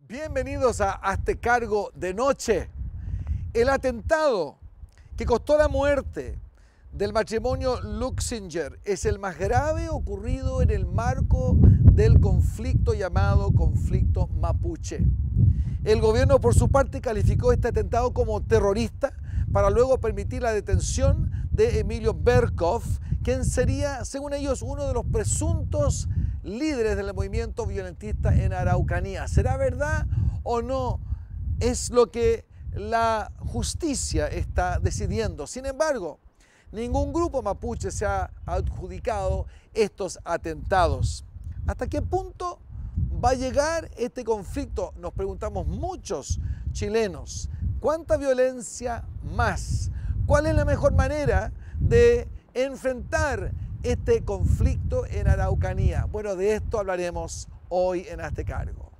Bienvenidos a Hazte Cargo de Noche. El atentado que costó la muerte del matrimonio Luxinger es el más grave ocurrido en el marco del conflicto llamado conflicto mapuche. El gobierno, por su parte, calificó este atentado como terrorista para luego permitir la detención de Emilio Berkov, quien sería, según ellos, uno de los presuntos líderes del movimiento violentista en Araucanía. ¿Será verdad o no? Es lo que la justicia está decidiendo. Sin embargo, ningún grupo mapuche se ha adjudicado estos atentados. ¿Hasta qué punto va a llegar este conflicto? Nos preguntamos muchos chilenos. ¿Cuánta violencia más? ¿Cuál es la mejor manera de enfrentar este conflicto en Araucanía? Bueno, de esto hablaremos hoy en Hazte Cargo.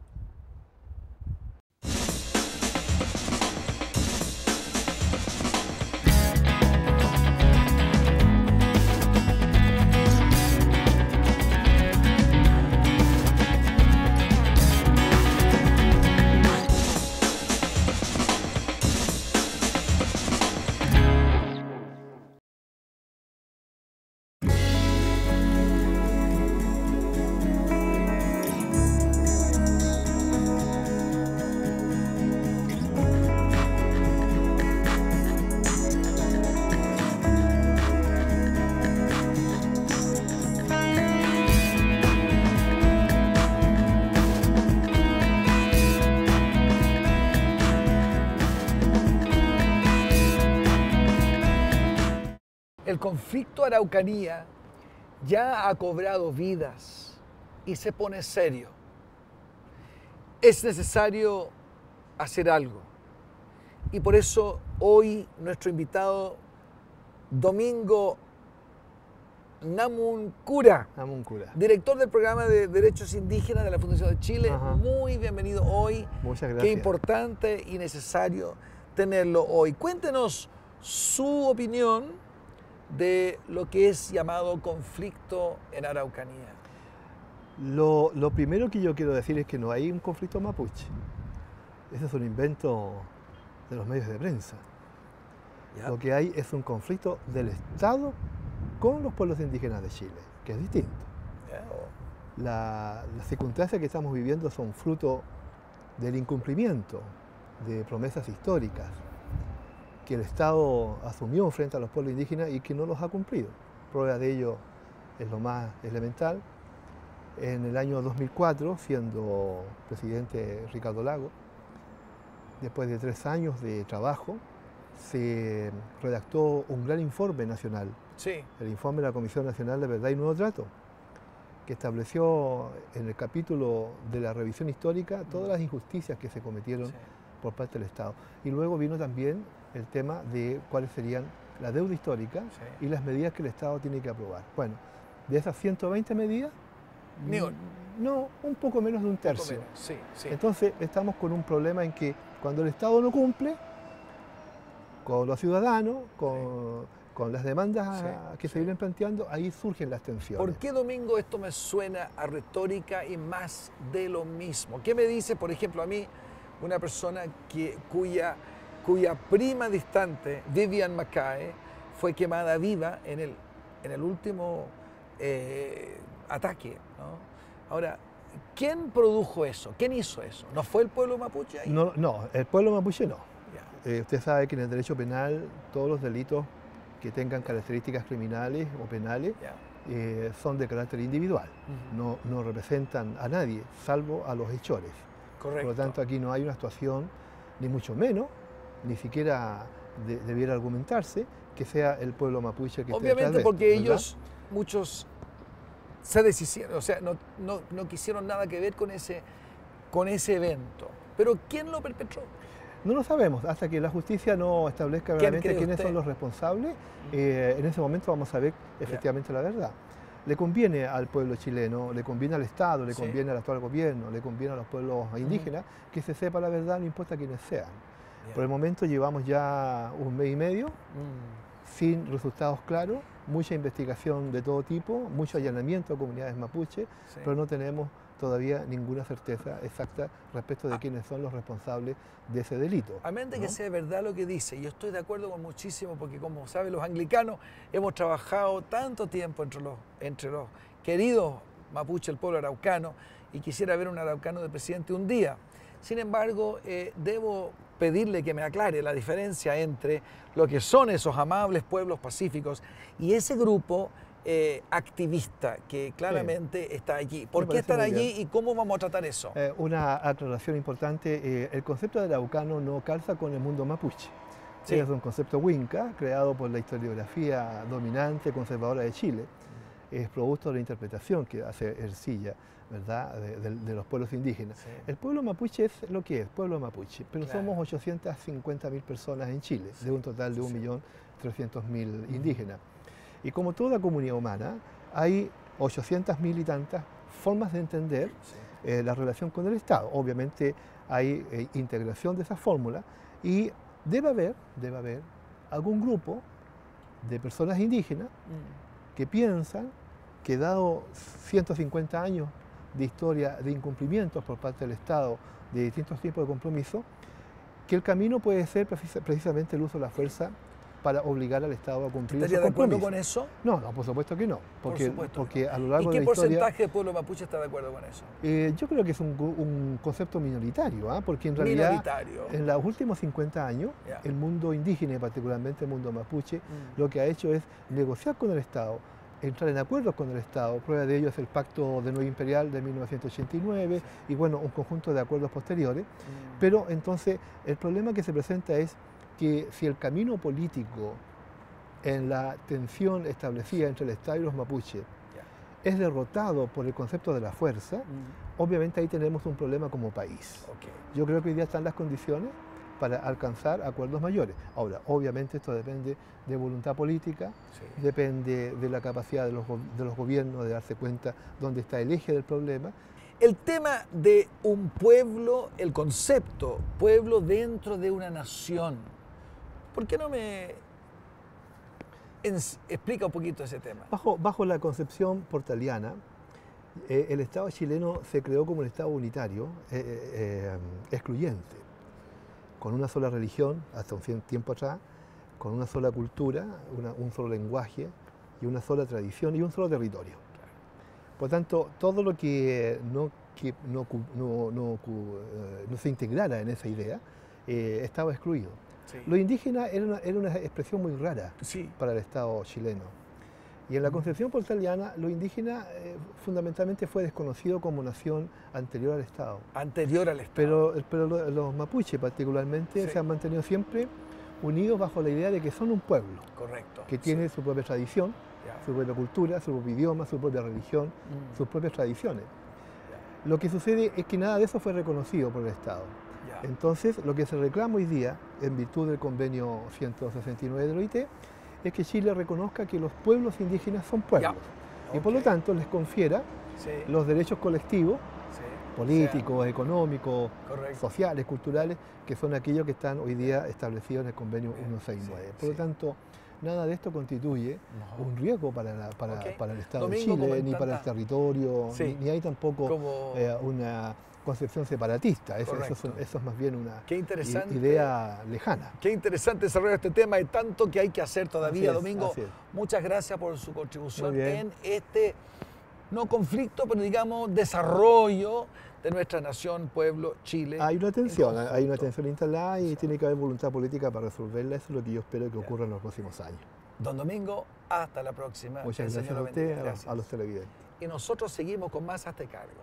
El conflicto Araucanía ya ha cobrado vidas y se pone serio. Es necesario hacer algo. Y por eso hoy nuestro invitado, Domingo Namuncura, director del programa de Derechos Indígenas de la Fundación de Chile. Muy bienvenido hoy. Muchas gracias. Qué importante y necesario tenerlo hoy. Cuéntenos su opinión de lo que es llamado conflicto en Araucanía. Lo primero que yo quiero decir es que no hay un conflicto mapuche. Ese es un invento de los medios de prensa. Ya. Lo que hay es un conflicto del Estado con los pueblos indígenas de Chile, que es distinto. Ya. Las circunstancias que estamos viviendo son fruto del incumplimiento de promesas históricas que el Estado asumió frente a los pueblos indígenas y que no los ha cumplido. Prueba de ello es lo más elemental. En el año 2004, siendo presidente Ricardo Lagos, después de 3 años de trabajo, se redactó un gran informe nacional, Sí. el informe de la Comisión Nacional de Verdad y Nuevo Trato, que estableció en el capítulo de la revisión histórica todas las injusticias que se cometieron Sí. por parte del Estado. Y luego vino también el tema de cuáles serían la deuda histórica Sí. y las medidas que el Estado tiene que aprobar. Bueno, de esas 120 medidas, Ni un- no, un poco menos de un poco tercio. menos. Sí, sí. Entonces estamos con un problema en que cuando el Estado no cumple, con los ciudadanos, con las demandas Sí, que se vienen planteando, ahí surgen las tensiones. ¿Por qué, Domingo, esto me suena a retórica y más de lo mismo? ¿Qué me dice, por ejemplo, a mí, una persona cuya prima distante, Vivian Mackay, fue quemada viva en el último ataque, ¿no? Ahora, ¿quién produjo eso? ¿Quién hizo eso? ¿No fue el pueblo mapuche ahí? No, el pueblo mapuche no. Ya. Usted sabe que en el derecho penal todos los delitos que tengan características criminales o penales Ya. son de carácter individual, Ujú. no representan a nadie, salvo a los hechores. Correcto. Por lo tanto, aquí no hay una actuación, ni mucho menos, ni siquiera debiera argumentarse que sea el pueblo mapuche que esté detrás Obviamente de esto, porque ¿verdad? ellos, muchos, se deshicieron, o sea, no quisieron nada que ver con ese evento. Pero ¿quién lo perpetró? No lo sabemos, hasta que la justicia no establezca ¿Quién realmente cree quiénes usted? son los responsables. En ese momento vamos a ver efectivamente la verdad. Le conviene al pueblo chileno, le conviene al Estado, le Sí. conviene al actual gobierno, le conviene a los pueblos indígenas que se sepa la verdad, no importa quiénes sean. Ya. Por el momento llevamos ya 1 mes y medio sin resultados claros, mucha investigación de todo tipo, mucho allanamiento a comunidades mapuche, Sí. pero no tenemos todavía ninguna certeza exacta respecto de quiénes son los responsables de ese delito. A menos de ¿no? que sea verdad lo que dice, yo estoy de acuerdo con muchísimo, porque como saben los anglicanos, hemos trabajado tanto tiempo entre los queridos mapuche, el pueblo araucano, y quisiera ver un araucano de presidente un día. Sin embargo, debo pedirle que me aclare la diferencia entre lo que son esos amables pueblos pacíficos y ese grupo activista que claramente está allí. ¿Por qué están allí y cómo vamos a tratar eso? Una aclaración importante, el concepto de araucano no calza con el mundo mapuche. Sí. Es un concepto huinca, creado por la historiografía dominante conservadora de Chile. Es producto de la interpretación que hace Ercilla, ¿verdad?, de los pueblos indígenas. Sí. El pueblo mapuche es lo que es, pueblo mapuche, pero somos 850.000 personas en Chile, de un total de 1.300.000 indígenas. Y como toda comunidad humana, hay 800.000 y tantas formas de entender la relación con el Estado. Obviamente hay integración de esas fórmulas y debe haber algún grupo de personas indígenas que piensan que dado 150 años de historia de incumplimientos por parte del Estado de distintos tipos de compromiso, que el camino puede ser precisamente el uso de la fuerza para obligar al Estado a cumplir esos compromisos. ¿Estaría de acuerdo con eso? No, por supuesto que no. Porque a lo largo de la historia... ¿Y qué porcentaje del pueblo mapuche está de acuerdo con eso? Yo creo que es un concepto minoritario, porque en realidad en los últimos 50 años el mundo indígena y particularmente el mundo mapuche lo que ha hecho es negociar con el Estado, entrar en acuerdos con el Estado. Prueba de ello es el Pacto de Nueva Imperial de 1989 y bueno, un conjunto de acuerdos posteriores. Pero entonces el problema que se presenta es que si el camino político en la tensión establecida entre el Estado y los mapuches es derrotado por el concepto de la fuerza, obviamente ahí tenemos un problema como país. Yo creo que hoy día están las condiciones para alcanzar acuerdos mayores. Ahora, obviamente esto depende de voluntad política, depende de la capacidad de los gobiernos de darse cuenta dónde está el eje del problema. El tema de un pueblo, el concepto pueblo dentro de una nación, ¿por qué no me explica un poquito ese tema? Bajo la concepción portaliana, el Estado chileno se creó como un Estado unitario, excluyente, con una sola religión, hasta un tiempo atrás, con una sola cultura, un solo lenguaje y una sola tradición y un solo territorio. Por tanto, todo lo que no se integrara en esa idea estaba excluido. Lo indígena era una expresión muy rara para el Estado chileno. Y en la concepción portaliana, lo indígena fundamentalmente fue desconocido como nación anterior al Estado. Anterior al Estado. Pero los mapuches particularmente se han mantenido siempre unidos bajo la idea de que son un pueblo. Correcto. Que tiene su propia tradición, su propia cultura, su propio idioma, su propia religión, sus propias tradiciones. Lo que sucede es que nada de eso fue reconocido por el Estado. Entonces, lo que se reclama hoy día, en virtud del convenio 169 de la OIT, es que Chile reconozca que los pueblos indígenas son pueblos y por lo tanto les confiera los derechos colectivos, políticos, económicos, sociales, culturales, que son aquellos que están hoy día establecidos en el convenio 169. Por lo tanto, nada de esto constituye un riesgo para el Estado de Chile, ni para el territorio, ni hay tampoco una concepción separatista. Eso es más bien una idea lejana. Qué interesante desarrollar este tema, hay tanto que hay que hacer todavía. Domingo, muchas gracias por su contribución en este, no conflicto, pero digamos desarrollo de nuestra nación, pueblo, Chile. Hay una tensión instalada y tiene que haber voluntad política para resolverla. Eso es lo que yo espero que ocurra en los próximos años. Don Domingo, hasta la próxima. Muchas gracias a usted, a los televidentes. Y nosotros seguimos con más Hazte Cargo.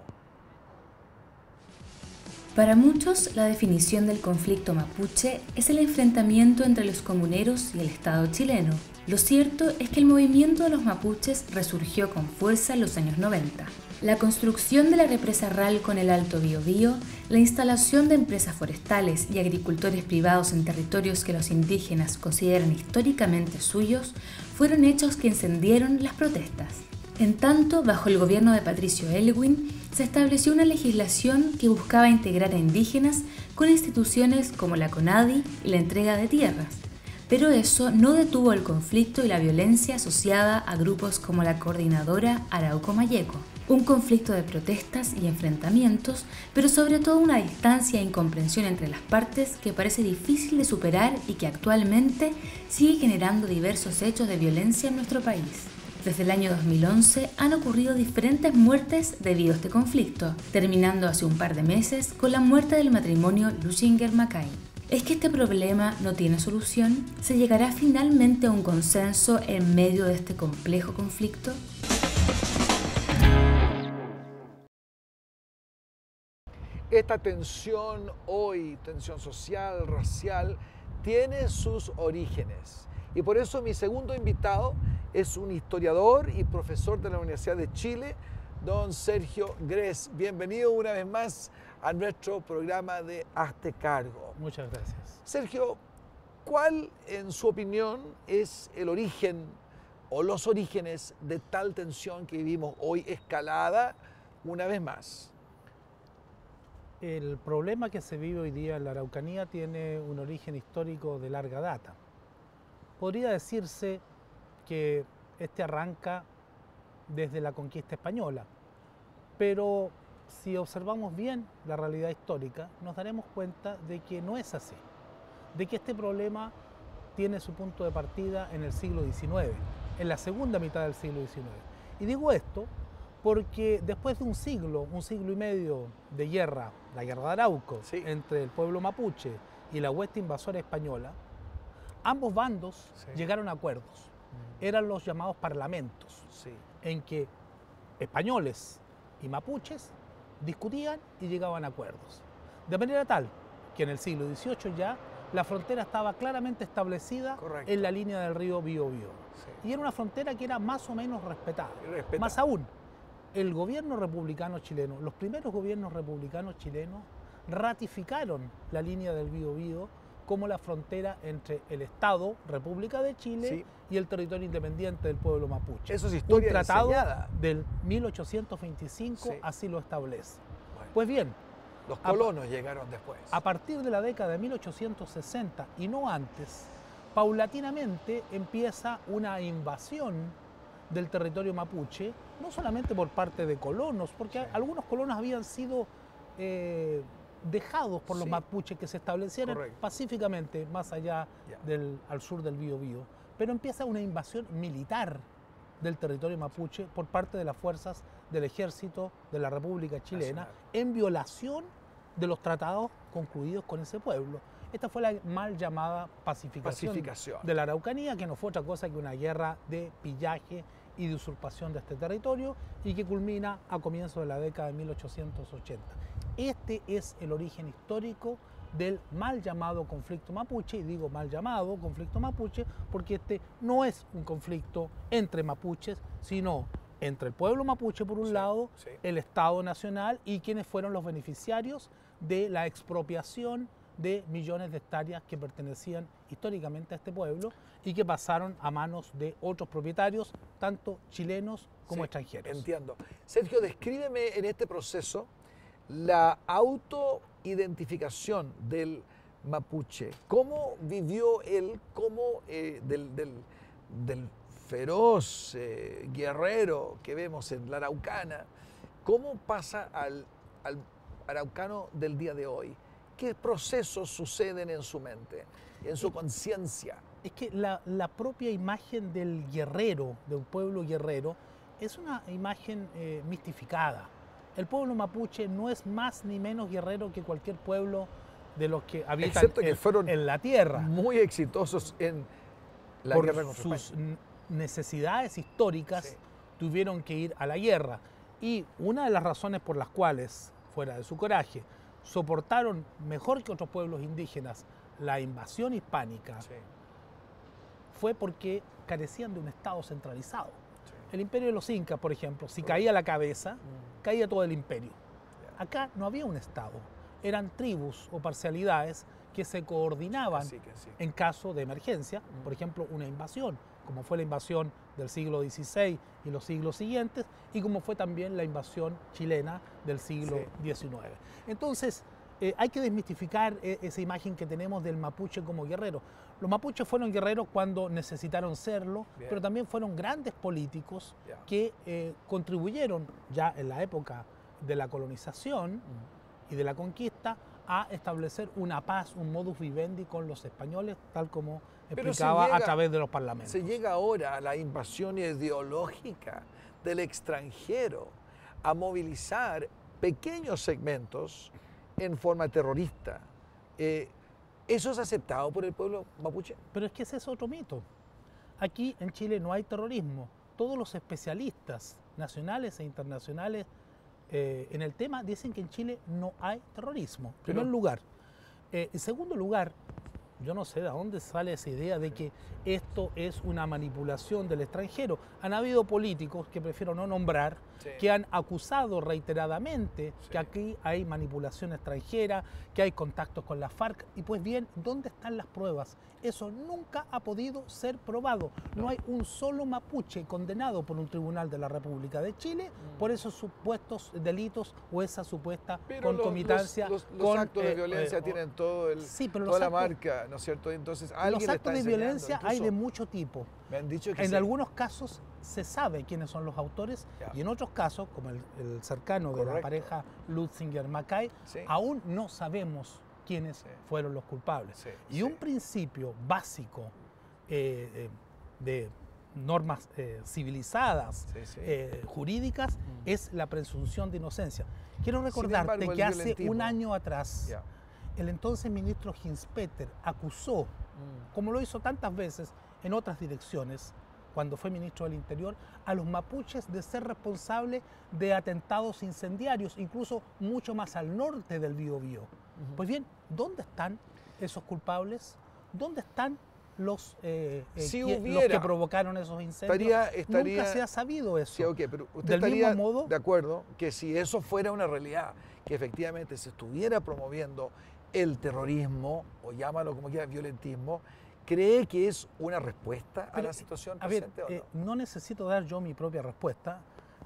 Para muchos, la definición del conflicto mapuche es el enfrentamiento entre los comuneros y el Estado chileno. Lo cierto es que el movimiento de los mapuches resurgió con fuerza en los años 90. La construcción de la represa Ralco en el Alto Biobío, la instalación de empresas forestales y agricultores privados en territorios que los indígenas consideran históricamente suyos, fueron hechos que encendieron las protestas. En tanto, bajo el gobierno de Patricio Aylwin, se estableció una legislación que buscaba integrar a indígenas con instituciones como la CONADI y la entrega de tierras. Pero eso no detuvo el conflicto y la violencia asociada a grupos como la Coordinadora Arauco Mayeco. Un conflicto de protestas y enfrentamientos, pero sobre todo una distancia e incomprensión entre las partes que parece difícil de superar y que actualmente sigue generando diversos hechos de violencia en nuestro país. Desde el año 2011 han ocurrido diferentes muertes debido a este conflicto, terminando hace un par de meses con la muerte del matrimonio Luchinger-Macay. ¿Es que este problema no tiene solución? ¿Se llegará finalmente a un consenso en medio de este complejo conflicto? Esta tensión hoy, tensión social, racial, tiene sus orígenes. Y por eso mi segundo invitado es un historiador y profesor de la Universidad de Chile, don Sergio Gress. Bienvenido una vez más a nuestro programa de Hazte Cargo. Muchas gracias. Sergio, ¿cuál, en su opinión, es el origen o los orígenes de tal tensión que vivimos hoy escalada una vez más? El problema que se vive hoy día en la Araucanía tiene un origen histórico de larga data. Podría decirse que este arranca desde la conquista española, pero si observamos bien la realidad histórica, nos daremos cuenta de que no es así, de que este problema tiene su punto de partida en el siglo XIX, en la segunda mitad del siglo XIX. Y digo esto porque después de un siglo y medio de guerra, la guerra de Arauco, Sí. entre el pueblo mapuche y la hueste invasora española, ambos bandos Sí. llegaron a acuerdos. Eran los llamados parlamentos, Sí. en que españoles y mapuches discutían y llegaban a acuerdos. De manera tal que en el siglo XVIII ya la frontera estaba claramente establecida Correcto. en la línea del río Biobío. Sí. Y era una frontera que era más o menos respetada. Respetada. Más aún, el gobierno republicano chileno, los primeros gobiernos republicanos chilenos ratificaron la línea del Biobío como la frontera entre el Estado, República de Chile, Sí. y el territorio independiente del pueblo mapuche. Eso es historia Un tratado enseñada. del 1825 Sí. así lo establece. Bueno, Pues bien, los colonos llegaron después. a partir de la década de 1860 y no antes, paulatinamente empieza una invasión del territorio mapuche, no solamente por parte de colonos, porque Sí. algunos colonos habían sido dejados por los Sí. mapuches que se establecieron Correcto. pacíficamente más allá Ya. al sur del Biobío. Pero empieza una invasión militar del territorio mapuche por parte de las fuerzas del ejército de la República Chilena Nacional. en violación de los tratados concluidos con ese pueblo. Esta fue la mal llamada pacificación de la Araucanía, que no fue otra cosa que una guerra de pillaje y de usurpación de este territorio y que culmina a comienzos de la década de 1880. Este es el origen histórico del mal llamado conflicto mapuche, y digo mal llamado conflicto mapuche porque este no es un conflicto entre mapuches, sino entre el pueblo mapuche por un Sí, lado, sí. el Estado Nacional y quienes fueron los beneficiarios de la expropiación de millones de hectáreas que pertenecían históricamente a este pueblo y que pasaron a manos de otros propietarios, tanto chilenos como Sí, extranjeros. Entiendo. Sergio, descríbeme en este proceso la autoidentificación del mapuche. ¿Cómo vivió él del feroz guerrero que vemos en la Araucana? ¿Cómo pasa al araucano del día de hoy? ¿Qué procesos suceden en su mente, en su conciencia? Es que la propia imagen del guerrero, de un pueblo guerrero, es una imagen mistificada. El pueblo mapuche no es más ni menos guerrero que cualquier pueblo de los que habitan Excepto que fueron en la tierra. Muy exitosos en la Por guerra contra sus España. necesidades históricas, Sí. tuvieron que ir a la guerra. Y una de las razones por las cuales, fuera de su coraje, soportaron mejor que otros pueblos indígenas la invasión hispánica Sí, fue porque carecían de un Estado centralizado. sí. El imperio de los incas, por ejemplo, si caía la cabeza, caía todo el imperio. Ya. Acá no había un Estado, eran tribus o parcialidades que se coordinaban Así que sí. en caso de emergencia, por ejemplo, una invasión, como fue la invasión del siglo XVI y los siglos siguientes, y como fue también la invasión chilena del siglo XIX. Entonces, hay que desmistificar esa imagen que tenemos del mapuche como guerrero. Los mapuches fueron guerreros cuando necesitaron serlo, Bien. pero también fueron grandes políticos Ya. que contribuyeron ya en la época de la colonización y de la conquista a establecer una paz, un modus vivendi con los españoles, tal como Pero explicaba se a llega- través de los parlamentos. Se llega ahora a la invasión ideológica del extranjero a movilizar pequeños segmentos en forma terrorista. ¿Eso es aceptado por el pueblo mapuche? Pero es que ese es otro mito. Aquí en Chile no hay terrorismo. Todos los especialistas nacionales e internacionales en el tema dicen que en Chile no hay terrorismo, en primer lugar. En segundo lugar, yo no sé de dónde sale esa idea de que esto es una manipulación del extranjero. Han habido políticos, que prefiero no nombrar, Sí. que han acusado reiteradamente Sí. que aquí hay manipulación extranjera, que hay contactos con la FARC. Y pues bien, ¿dónde están las pruebas? Eso nunca ha podido ser probado. No hay un solo mapuche condenado por un tribunal de la República de Chile por esos supuestos delitos o esa supuesta Pero concomitancia los con actos de violencia tienen todo sí, pero toda los la actos- marca, ¿no es cierto? Entonces, Los alguien le está actos de enseñando. violencia hay de Incluso mucho tipo. me han dicho que En sí. algunos casos se sabe quiénes son los autores Ya. y en otros casos, como el cercano de la Correcto. pareja Lutzinger-Mackay, Sí. aún no sabemos quiénes Sí. fueron los culpables. Sí, Y sí. un principio básico de normas civilizadas, Sí, sí. jurídicas, es la presunción de inocencia. Quiero recordarte embargo, el que hace violentismo- un año atrás, Ya. el entonces ministro Hinspeter acusó, como lo hizo tantas veces en otras direcciones, cuando fue ministro del Interior, a los mapuches de ser responsables de atentados incendiarios, incluso mucho más al norte del Biobío. Pues bien, ¿dónde están esos culpables? ¿Dónde están los, Si los hubiera- que provocaron esos incendios? estaría- Nunca se ha sabido eso. Sí, ok, pero usted Del mismo estaría modo- de acuerdo que si eso fuera una realidad, que efectivamente se estuviera promoviendo el terrorismo, o llámalo como quiera, violentismo, ¿cree que es una respuesta a Pero, la situación a ver, presente o no? no necesito dar yo mi propia respuesta.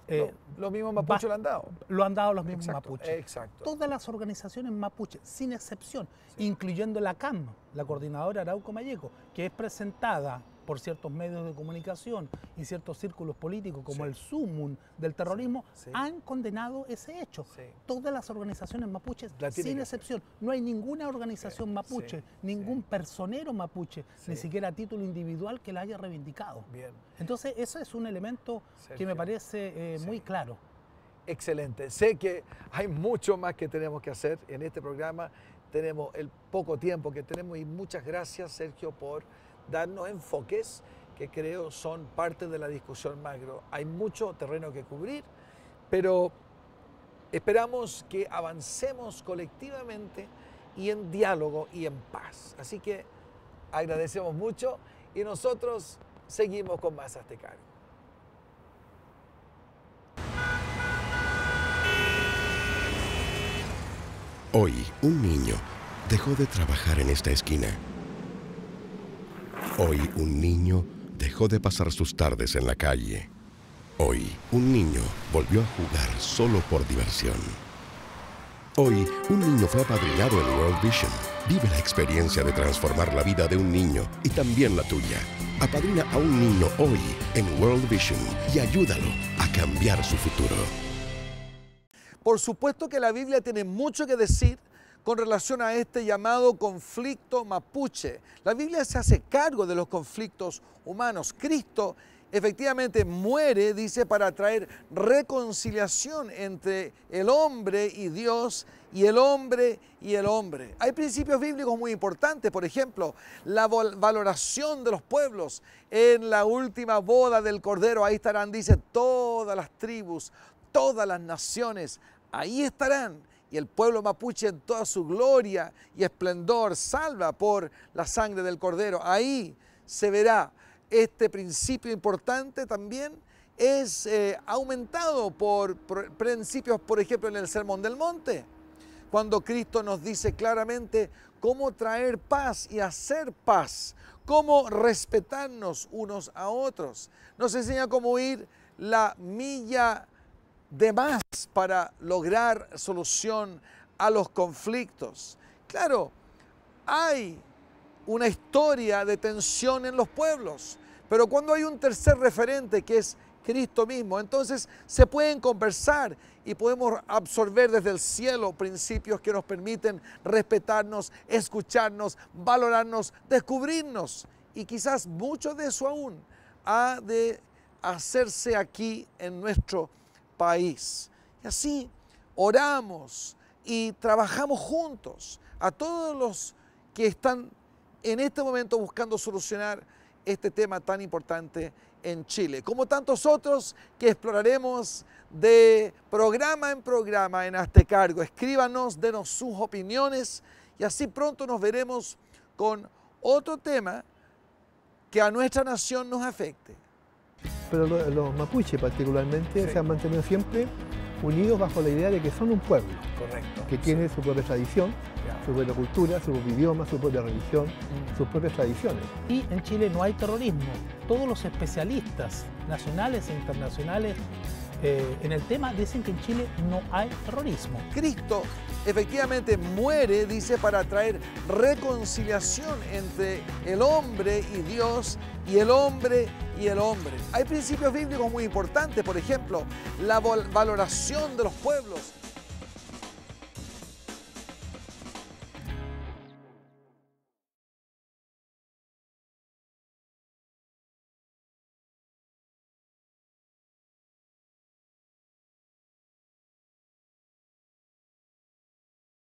No, los mismos mapuches va- lo han dado. Lo han dado los mismos Exacto, mapuches. exacto. Todas las organizaciones mapuches, sin excepción, incluyendo la CAM, la Coordinadora Arauco Mayeco, que es presentada por ciertos medios de comunicación y ciertos círculos políticos como Sí. el sumum del terrorismo, Sí. han condenado ese hecho. Sí. Todas las organizaciones mapuches, La tienen sin que hacer. excepción. No hay ninguna organización mapuche, sí, ningún personero mapuche, ni Sí. siquiera a título individual que la haya reivindicado. Bien, Entonces, eso es un elemento que Sergio. me parece muy Sí. claro. excelente. Sé que hay mucho más que tenemos que hacer en este programa. Tenemos el poco tiempo que tenemos y muchas gracias, Sergio, por darnos enfoques que creo son parte de la discusión macro. Hay mucho terreno que cubrir, pero esperamos que avancemos colectivamente y en diálogo y en paz. Así que agradecemos mucho y nosotros seguimos con más Hazte Cargo. Hoy, un niño dejó de trabajar en esta esquina. Hoy, un niño dejó de pasar sus tardes en la calle. Hoy, un niño volvió a jugar solo por diversión. Hoy, un niño fue apadrinado en World Vision. Vive la experiencia de transformar la vida de un niño y también la tuya. Apadrina a un niño hoy en World Vision y ayúdalo a cambiar su futuro. Por supuesto que la Biblia tiene mucho que decir con relación a este llamado conflicto mapuche. La Biblia se hace cargo de los conflictos humanos. Cristo efectivamente muere, dice, para traer reconciliación entre el hombre y Dios y el hombre y el hombre. Hay principios bíblicos muy importantes, por ejemplo, la valoración de los pueblos. En la última boda del Cordero, ahí estarán, dice, todas las tribus, todas las naciones, ahí estarán. Y el pueblo mapuche en toda su gloria y esplendor, salva por la sangre del Cordero. Ahí se verá. Este principio importante también es aumentado por principios, por ejemplo, en el Sermón del Monte, cuando Cristo nos dice claramente cómo traer paz y hacer paz, cómo respetarnos unos a otros. Nos enseña cómo ir la milla de más para lograr solución a los conflictos. Claro, hay una historia de tensión en los pueblos, pero cuando hay un tercer referente que es Cristo mismo, entonces se pueden conversar y podemos absorber desde el cielo principios que nos permiten respetarnos, escucharnos, valorarnos, descubrirnos. Y quizás mucho de eso aún ha de hacerse aquí en nuestro país. Y así oramos y trabajamos juntos a todos los que están en este momento buscando solucionar este tema tan importante en Chile, como tantos otros que exploraremos de programa en programa en Hazte Cargo. Escríbanos, denos sus opiniones y así pronto nos veremos con otro tema que a nuestra nación nos afecte. Pero los mapuches particularmente se han mantenido siempre unidos bajo la idea de que son un pueblo. Correcto. Que tiene su propia tradición, su propia cultura, su propio idioma, su propia religión, sus propias tradiciones. Y en Chile no hay terrorismo. Todos los especialistas nacionales e internacionales en el tema dicen que en Chile no hay terrorismo. Cristo efectivamente muere, dice, para traer reconciliación entre el hombre y Dios y el hombre y el hombre. Hay principios bíblicos muy importantes, por ejemplo, la valoración de los pueblos,